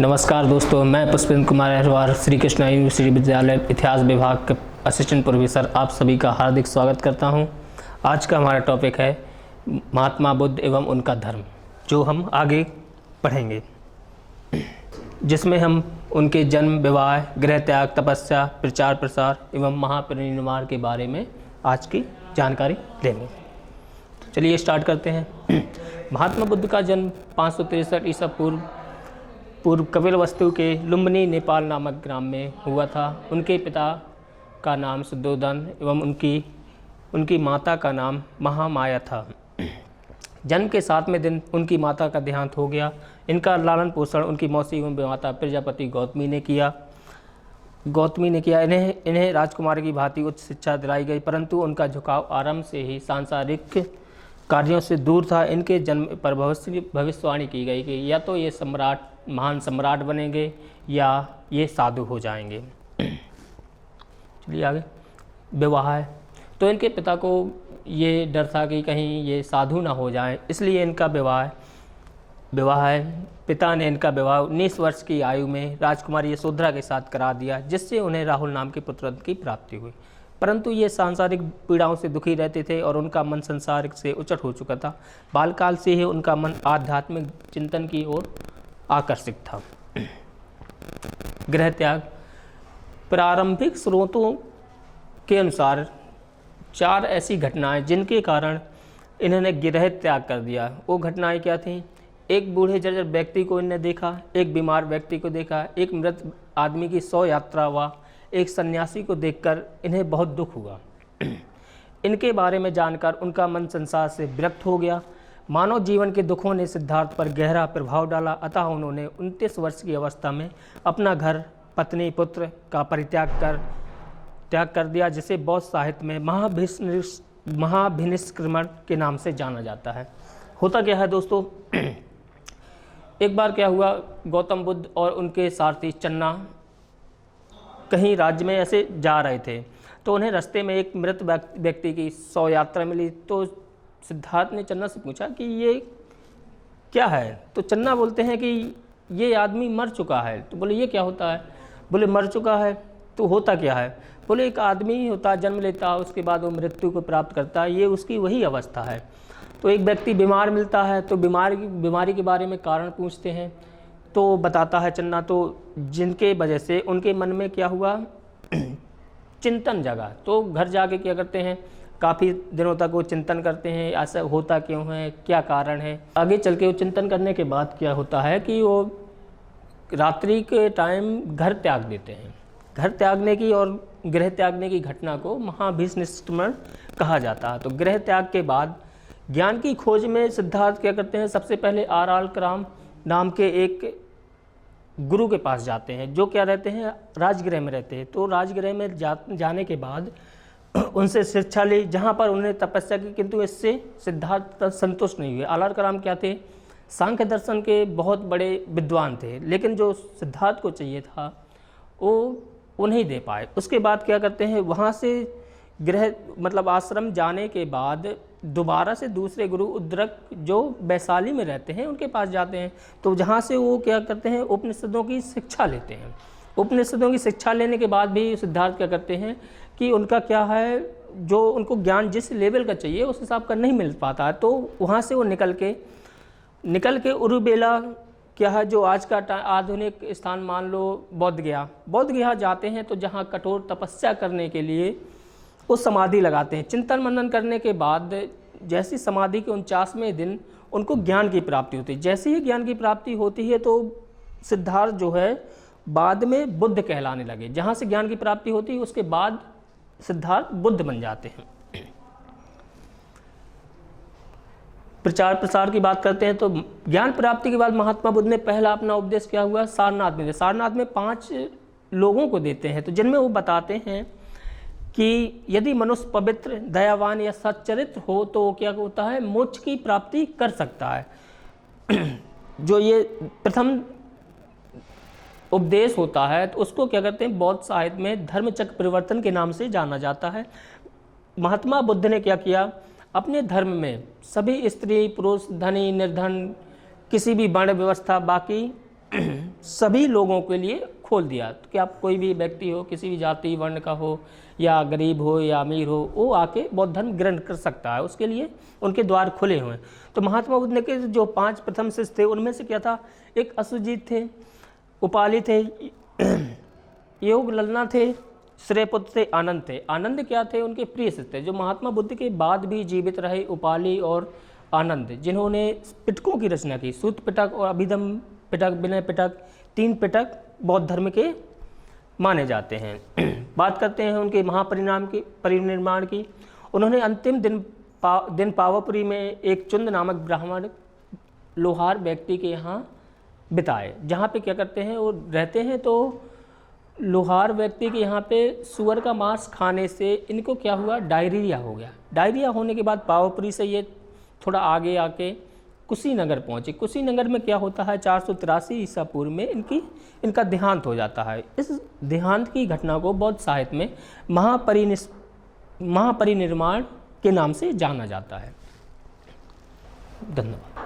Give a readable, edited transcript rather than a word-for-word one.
नमस्कार दोस्तों, मैं पुष्पेंद्र कुमार अहरवार श्री कृष्णा यूनिवर्सिटी विद्यालय इतिहास विभाग के असिस्टेंट प्रोफेसर आप सभी का हार्दिक स्वागत करता हूं। आज का हमारा टॉपिक है महात्मा बुद्ध एवं उनका धर्म, जो हम आगे पढ़ेंगे, जिसमें हम उनके जन्म, विवाह, गृह त्याग, तपस्या, प्रचार प्रसार एवं महापरिनिर्वाण के बारे में आज की जानकारी लेंगे। तो चलिए स्टार्ट करते हैं। महात्मा बुद्ध का जन्म 563 ईसा पूर्व कपिलवस्तु के लुम्बिनी, नेपाल नामक ग्राम में हुआ था। उनके पिता का नाम शुद्धोधन एवं उनकी माता का नाम महामाया था। जन्म के 7वें दिन उनकी माता का देहांत हो गया। इनका लालन पोषण उनकी मौसी एवं माता प्रजापति गौतमी ने किया। इन्हें राजकुमारी की भांति उच्च शिक्षा दिलाई गई, परंतु उनका झुकाव आरंभ से ही सांसारिक कार्यों से दूर था। इनके जन्म पर भविष्यवाणी की गई कि या तो ये महान सम्राट बनेंगे या ये साधु हो जाएंगे। चलिए आगे। विवाह है तो इनके पिता को ये डर था कि कहीं ये साधु ना हो जाएं, इसलिए इनका विवाह है। पिता ने इनका विवाह 19 वर्ष की आयु में राजकुमारी यशोधरा के साथ करा दिया, जिससे उन्हें राहुल नाम के पुत्र की प्राप्ति हुई। परंतु ये सांसारिक पीड़ाओं से दुखी रहते थे और उनका मन संसारिक से उचट हो चुका था। बालकाल से ही उनका मन आध्यात्मिक चिंतन की ओर आकर्षित था। गृह त्याग। प्रारंभिक स्रोतों के अनुसार 4 ऐसी घटनाएं जिनके कारण इन्होंने गृह त्याग कर दिया। वो घटनाएं क्या थीं? एक बूढ़े जर्जर व्यक्ति को इन्होंने देखा, एक बीमार व्यक्ति को देखा, एक मृत आदमी की 100 यात्रा हुआ, एक सन्यासी को देखकर इन्हें बहुत दुख हुआ। इनके बारे में जानकर उनका मन संसार से विरक्त हो गया। मानव जीवन के दुखों ने सिद्धार्थ पर गहरा प्रभाव डाला, अतः उन्होंने 29 वर्ष की अवस्था में अपना घर, पत्नी, पुत्र का त्याग कर दिया, जिसे बौद्ध साहित्य में महाभिनिष्क्रमण के नाम से जाना जाता है। होता क्या है दोस्तों, एक बार क्या हुआ, गौतम बुद्ध और उनके सारथी चन्ना कहीं राज्य में ऐसे जा रहे थे, तो उन्हें रास्ते में एक मृत व्यक्ति की 100 यात्रा मिली। तो सिद्धार्थ ने चन्ना से पूछा कि ये क्या है? तो चन्ना बोलते हैं कि ये आदमी मर चुका है। तो बोले ये क्या होता है? बोले मर चुका है तो होता क्या है? बोले एक आदमी होता, जन्म लेता, उसके बाद वो मृत्यु को प्राप्त करता है, ये उसकी वही अवस्था है। तो एक व्यक्ति बीमार मिलता है, तो बीमारी के बारे में कारण पूछते हैं, तो बताता है चन्ना, तो जिनके वजह से उनके मन में क्या हुआ, चिंतन जगा। तो घर जाके क्या करते हैं, काफ़ी दिनों तक वो चिंतन करते हैं, ऐसा होता क्यों है, क्या कारण है। आगे चल के वो चिंतन करने के बाद क्या होता है कि वो रात्रि के टाइम घर त्याग देते हैं। घर त्यागने की और गृह त्यागने की घटना को महाभिनिष्क्रमण कहा जाता है। तो गृह त्याग के बाद ज्ञान की खोज में सिद्धार्थ क्या करते हैं, सबसे पहले आरालक्राम नाम के एक गुरु के पास जाते हैं, जो क्या रहते हैं, राजगृह में रहते हैं। तो राजगृह में जाने के बाद उनसे शिक्षा ली, जहाँ पर उन्होंने तपस्या की, किंतु इससे सिद्धार्थ संतुष्ट नहीं हुए। आलारकराम क्या थे, सांख्य दर्शन के बहुत बड़े विद्वान थे, लेकिन जो सिद्धार्थ को चाहिए था वो नहीं दे पाए। उसके बाद क्या करते हैं, वहाँ से आश्रम जाने के बाद दोबारा से दूसरे गुरु उद्रक जो वैशाली में रहते हैं उनके पास जाते हैं। तो जहाँ से वो क्या करते हैं, उपनिषदों की शिक्षा लेते हैं। उपनिषदों की शिक्षा लेने के बाद भी सिद्धार्थ क्या करते हैं कि उनका क्या है, जो उनको ज्ञान जिस लेवल का चाहिए उस हिसाब का नहीं मिल पाता है। तो वहाँ से वो निकल के उरुबेला क्या है, जो आज का आधुनिक स्थान मान लो बोध गया जाते हैं। तो जहाँ कठोर तपस्या करने के लिए वो समाधि लगाते हैं। चिंतन मनन करने के बाद जैसी समाधि के 49वें दिन उनको ज्ञान की प्राप्ति होती है। जैसे ही ज्ञान की प्राप्ति होती है तो सिद्धार्थ जो है बाद में बुद्ध कहलाने लगे। जहाँ से ज्ञान की प्राप्ति होती है उसके बाद सिद्धार्थ बुद्ध बन जाते हैं। प्रचार प्रसार की बात करते हैं तो ज्ञान प्राप्ति के बाद महात्मा बुद्ध ने पहला अपना उपदेश क्या हुआ, सारनाथ में। सारनाथ में 5 लोगों को देते हैं, तो जिनमें वो बताते हैं कि यदि मनुष्य पवित्र, दयावान या सच्चरित्र हो तो वो क्या होता है, मोक्ष की प्राप्ति कर सकता है। जो ये प्रथम उपदेश होता है तो उसको क्या करते हैं, बौद्ध साहित्य में धर्मचक्र परिवर्तन के नाम से जाना जाता है। महात्मा बुद्ध ने क्या किया, अपने धर्म में सभी स्त्री पुरुष, धनी निर्धन, किसी भी वर्ण व्यवस्था, बाकी सभी लोगों के लिए खोल दिया कि आप कोई भी व्यक्ति हो, किसी भी जाति वर्ण का हो या गरीब हो या अमीर हो, वो आके बौद्ध धर्म ग्रहण कर सकता है, उसके लिए उनके द्वार खुले हुए हैं। तो महात्मा बुद्ध ने के जो 5 प्रथम शिष्य थे उनमें से क्या था, एक असुजीत थे, उपाली थे, योग ललना थे, श्रेयपुत्र थे, आनंद थे। आनंद क्या थे, उनके प्रिय शिष्य थे जो महात्मा बुद्ध के बाद भी जीवित रहे, उपाली और आनंद, जिन्होंने पिटकों की रचना की, सूत पिटक और अभिधम पिटक, विनय पिटक, 3 पिटक बौद्ध धर्म के माने जाते हैं। बात करते हैं उनके परिनिर्माण की। उन्होंने अंतिम दिन पावापुरी में एक चुंद नामक ब्राह्मण लोहार व्यक्ति के यहाँ बिताए, जहाँ पे क्या करते हैं वो रहते हैं। तो लोहार व्यक्ति के यहाँ पे सुअर का मांस खाने से इनको क्या हुआ, डायरिया हो गया। डायरिया होने के बाद पावापुरी से ये थोड़ा आगे आके कुशीनगर पहुँचे। कुशीनगर में क्या होता है, 483 ईसा पूर्व में इनका देहांत हो जाता है। इस देहांत की घटना को बौद्ध साहित्य में महापरिनिर्वाण के नाम से जाना जाता है। धन्यवाद।